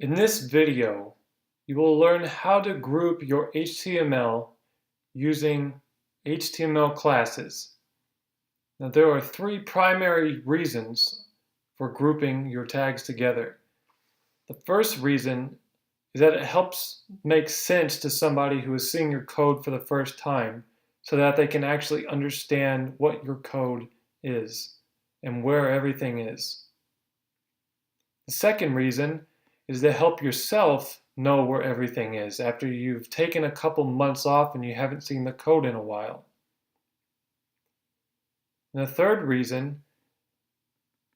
In this video, you will learn how to group your HTML using HTML classes. Now, there are three primary reasons for grouping your tags together. The first reason is that it helps make sense to somebody who is seeing your code for the first time so that they can actually understand what your code is and where everything is. The second reason is to help yourself know where everything is after you've taken a couple months off and you haven't seen the code in a while. And the third reason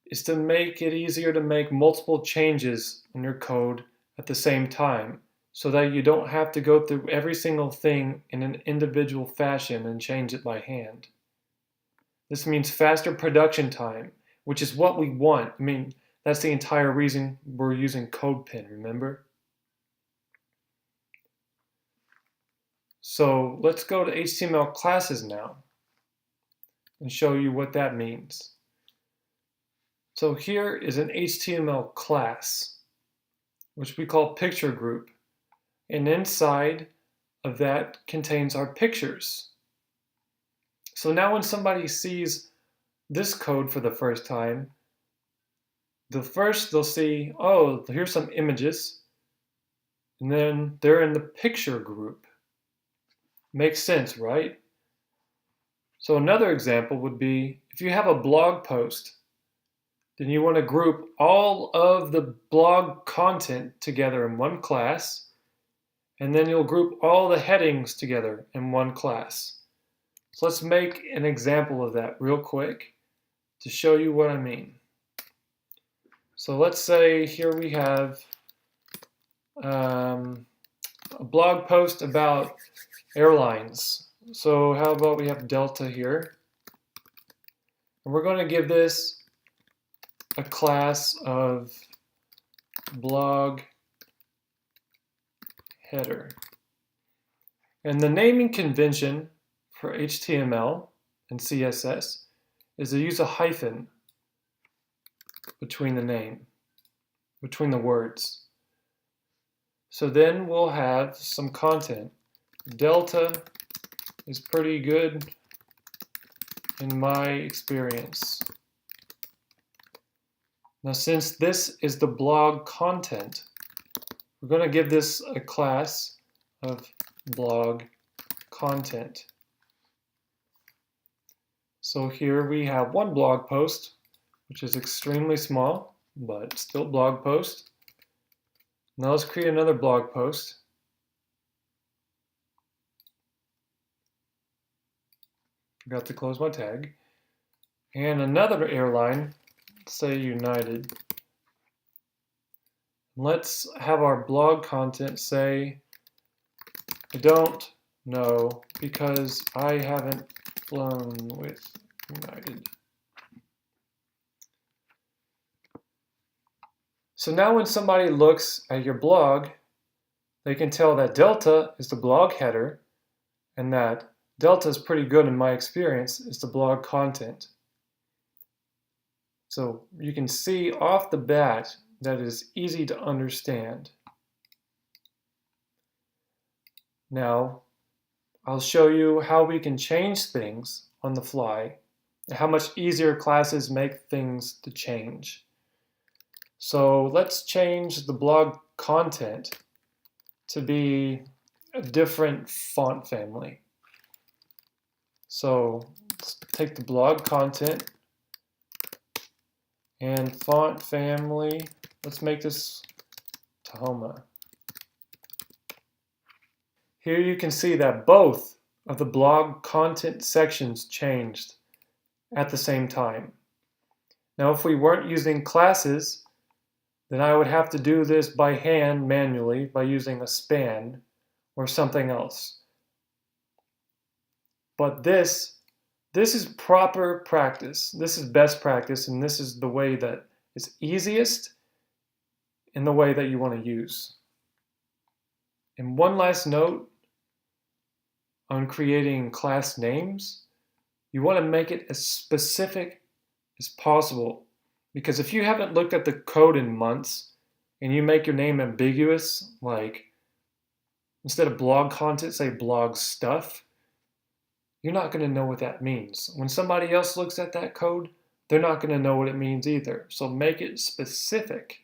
is to make it easier to make multiple changes in your code at the same time so that you don't have to go through every single thing in an individual fashion and change it by hand. This means faster production time, which is what we want. That's the entire reason we're using CodePen, remember? So let's go to HTML classes now and show you what that means. So here is an HTML class, which we call picture group. And inside of that contains our pictures. So now when somebody sees this code for the first time, they'll see, oh, here's some images, and then they're in the picture group. Makes sense, right? So another example would be if you have a blog post, then you want to group all of the blog content together in one class, and then you'll group all the headings together in one class. So let's make an example of that real quick to show you what I mean. So let's say here we have a blog post about airlines. So how about we have Delta here? And we're going to give this a class of blog header. And the naming convention for HTML and CSS is to use a hyphen between the words. So then we'll have some content. Delta is pretty good in my experience. Now, since this is the blog content, we're going to give this a class of blog content. So here we have one blog post, which is extremely small, but still blog post. Now let's create another blog post. Forgot to close my tag. And another airline, say United. Let's have our blog content say, I don't know because I haven't flown with United. So now when somebody looks at your blog, they can tell that Delta is the blog header and that Delta is pretty good in my experience is the blog content. So you can see off the bat that it is easy to understand. Now, I'll show you how we can change things on the fly and how much easier classes make things to change. So let's change the blog content to be a different font family. So let's take the blog content and font family. Let's make this Tahoma. Here you can see that both of the blog content sections changed at the same time. Now, if we weren't using classes, then I would have to do this by hand manually by using a span or something else. But this is proper practice. This is best practice, and this is the way that is easiest and the way that you want to use. And one last note on creating class names, you want to make it as specific as possible. Because if you haven't looked at the code in months, and you make your name ambiguous, like instead of blog content, say blog stuff, you're not going to know what that means. When somebody else looks at that code, they're not going to know what it means either. So make it specific.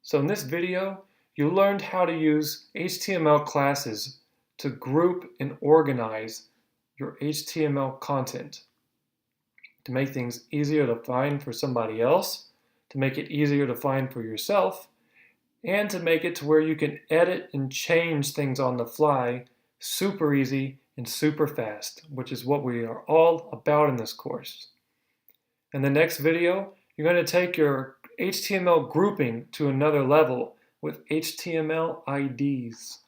So in this video, you learned how to use HTML classes to group and organize your HTML content, to make things easier to find for somebody else, to make it easier to find for yourself, and to make it to where you can edit and change things on the fly super easy and super fast, which is what we are all about in this course. In the next video, you're going to take your HTML grouping to another level with HTML IDs.